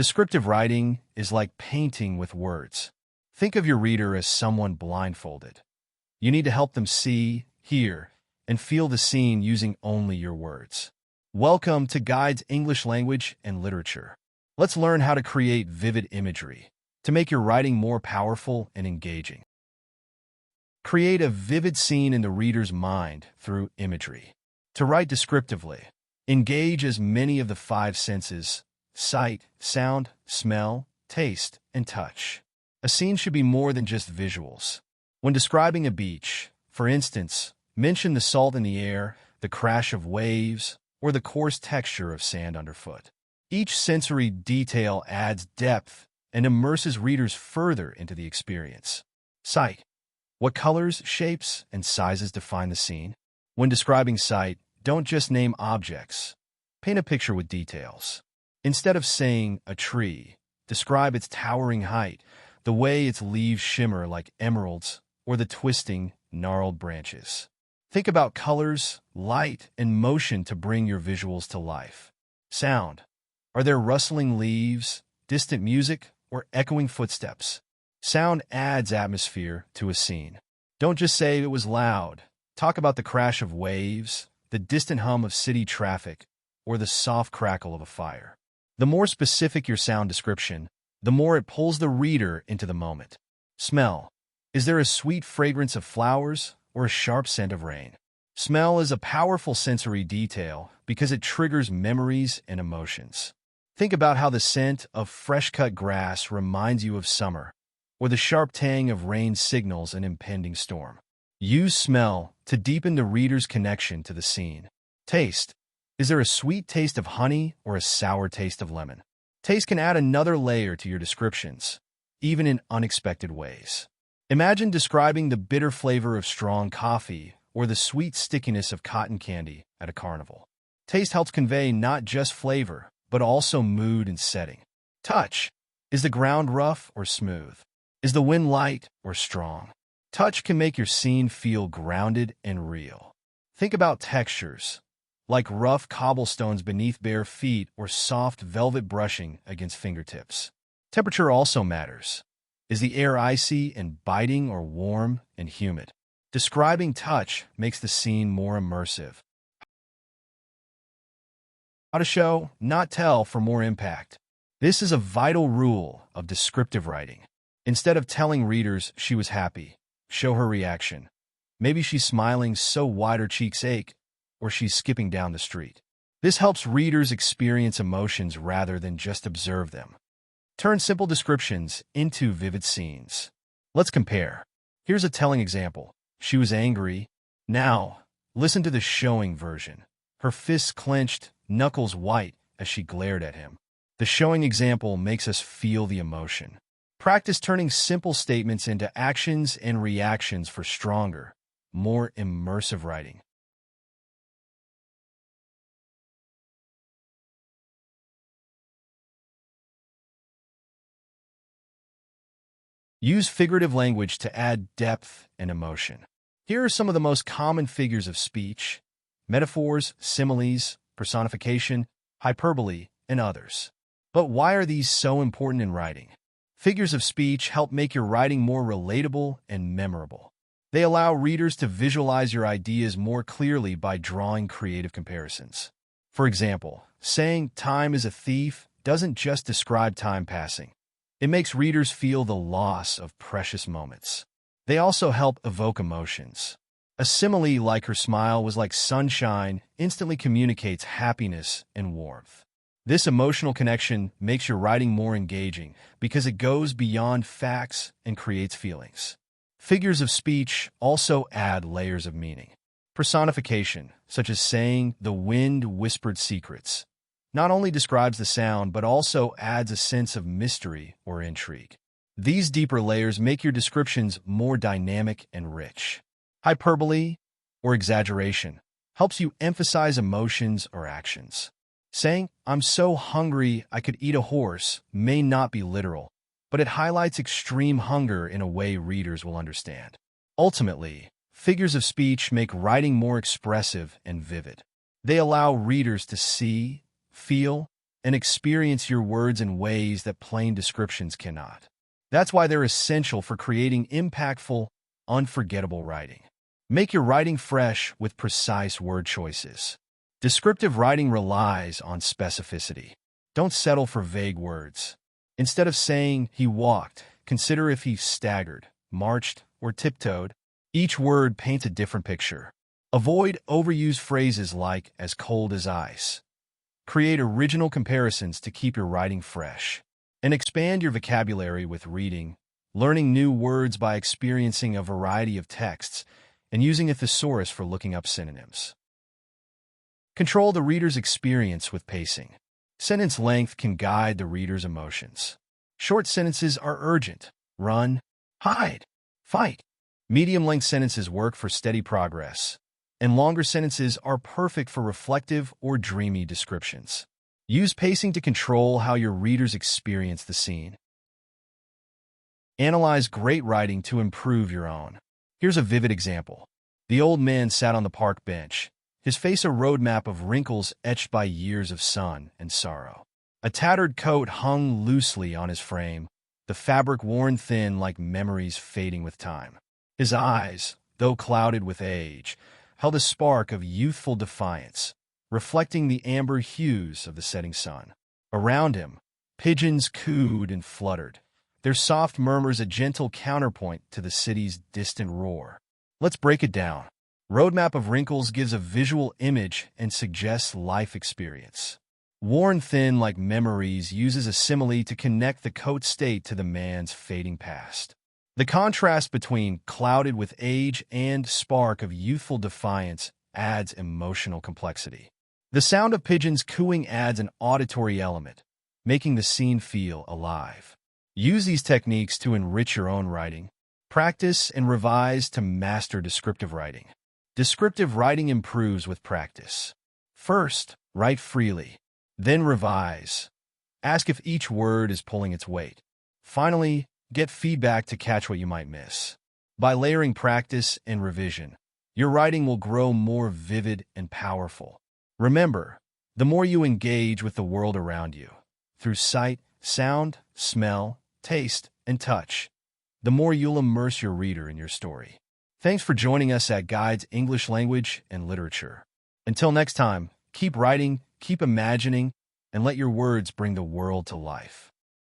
Descriptive writing is like painting with words. Think of your reader as someone blindfolded. You need to help them see, hear, and feel the scene using only your words. Welcome to Guides English Language and Literature. Let's learn how to create vivid imagery to make your writing more powerful and engaging. Create a vivid scene in the reader's mind through imagery. To write descriptively, engage as many of the five senses: sight, sound, smell, taste, and touch. A scene should be more than just visuals. When describing a beach, for instance, mention the salt in the air, the crash of waves, or the coarse texture of sand underfoot. Each sensory detail adds depth and immerses readers further into the experience. Sight. What colors, shapes, and sizes define the scene? When describing sight, don't just name objects. Paint a picture with details. Instead of saying a tree, describe its towering height, the way its leaves shimmer like emeralds, or the twisting, gnarled branches. Think about colors, light, and motion to bring your visuals to life. Sound. Are there rustling leaves, distant music, or echoing footsteps? Sound adds atmosphere to a scene. Don't just say it was loud. Talk about the crash of waves, the distant hum of city traffic, or the soft crackle of a fire. The more specific your sound description, the more it pulls the reader into the moment. Smell. Is there a sweet fragrance of flowers or a sharp scent of rain? Smell is a powerful sensory detail because it triggers memories and emotions. Think about how the scent of fresh-cut grass reminds you of summer, or the sharp tang of rain signals an impending storm. Use smell to deepen the reader's connection to the scene. Taste. Is there a sweet taste of honey or a sour taste of lemon? Taste can add another layer to your descriptions, even in unexpected ways. Imagine describing the bitter flavor of strong coffee or the sweet stickiness of cotton candy at a carnival. Taste helps convey not just flavor, but also mood and setting. Touch. Is the ground rough or smooth? Is the wind light or strong? Touch can make your scene feel grounded and real. Think about textures, like rough cobblestones beneath bare feet or soft velvet brushing against fingertips. Temperature also matters. Is the air icy and biting or warm and humid? Describing touch makes the scene more immersive. How to show, not tell for more impact. This is a vital rule of descriptive writing. Instead of telling readers she was happy, show her reaction. Maybe she's smiling so wide her cheeks ache, or she's skipping down the street. This helps readers experience emotions rather than just observe them. Turn simple descriptions into vivid scenes. Let's compare. Here's a telling example. She was angry. Now, listen to the showing version. Her fists clenched, knuckles white as she glared at him. The showing example makes us feel the emotion. Practice turning simple statements into actions and reactions for stronger, more immersive writing. Use figurative language to add depth and emotion. Here are some of the most common figures of speech: metaphors, similes, personification, hyperbole, and others. But why are these so important in writing? Figures of speech help make your writing more relatable and memorable. They allow readers to visualize your ideas more clearly by drawing creative comparisons. For example, saying "time is a thief" doesn't just describe time passing. It makes readers feel the loss of precious moments. They also help evoke emotions. A simile like "her smile was like sunshine" instantly communicates happiness and warmth. This emotional connection makes your writing more engaging because it goes beyond facts and creates feelings. Figures of speech also add layers of meaning. Personification, such as saying "the wind whispered secrets," not only describes the sound but also adds a sense of mystery or intrigue. These deeper layers make your descriptions more dynamic and rich. Hyperbole, or exaggeration, helps you emphasize emotions or actions. Saying "I'm so hungry I could eat a horse" may not be literal, but it highlights extreme hunger in a way readers will understand. Ultimately, figures of speech make writing more expressive and vivid. They allow readers to see, feel, and experience your words in ways that plain descriptions cannot. That's why they're essential for creating impactful, unforgettable writing. Make your writing fresh with precise word choices. Descriptive writing relies on specificity. Don't settle for vague words. Instead of saying, "he walked," consider if he staggered, marched, or tiptoed. Each word paints a different picture. Avoid overused phrases like "as cold as ice." Create original comparisons to keep your writing fresh. And expand your vocabulary with reading, learning new words by experiencing a variety of texts, and using a thesaurus for looking up synonyms. Control the reader's experience with pacing. Sentence length can guide the reader's emotions. Short sentences are urgent. Run, hide, fight. Medium-length sentences work for steady progress, and longer sentences are perfect for reflective or dreamy descriptions. Use pacing to control how your readers experience the scene. Analyze great writing to improve your own. Here's a vivid example. The old man sat on the park bench, his face a roadmap of wrinkles etched by years of sun and sorrow. A tattered coat hung loosely on his frame, the fabric worn thin like memories fading with time. His eyes, though clouded with age, held a spark of youthful defiance, reflecting the amber hues of the setting sun. Around him, pigeons cooed and fluttered, their soft murmurs a gentle counterpoint to the city's distant roar. Let's break it down. Roadmap of Wrinkles gives a visual image and suggests life experience. Worn thin like memories uses a simile to connect the coat state to the man's fading past. The contrast between clouded with age and spark of youthful defiance adds emotional complexity. The sound of pigeons cooing adds an auditory element, making the scene feel alive. Use these techniques to enrich your own writing. Practice and revise to master descriptive writing. Descriptive writing improves with practice. First, write freely. Then revise. Ask if each word is pulling its weight. Finally, get feedback to catch what you might miss. By layering practice and revision, your writing will grow more vivid and powerful. Remember, the more you engage with the world around you, through sight, sound, smell, taste, and touch, the more you'll immerse your reader in your story. Thanks for joining us at Guides English Language and Literature. Until next time, keep writing, keep imagining, and let your words bring the world to life.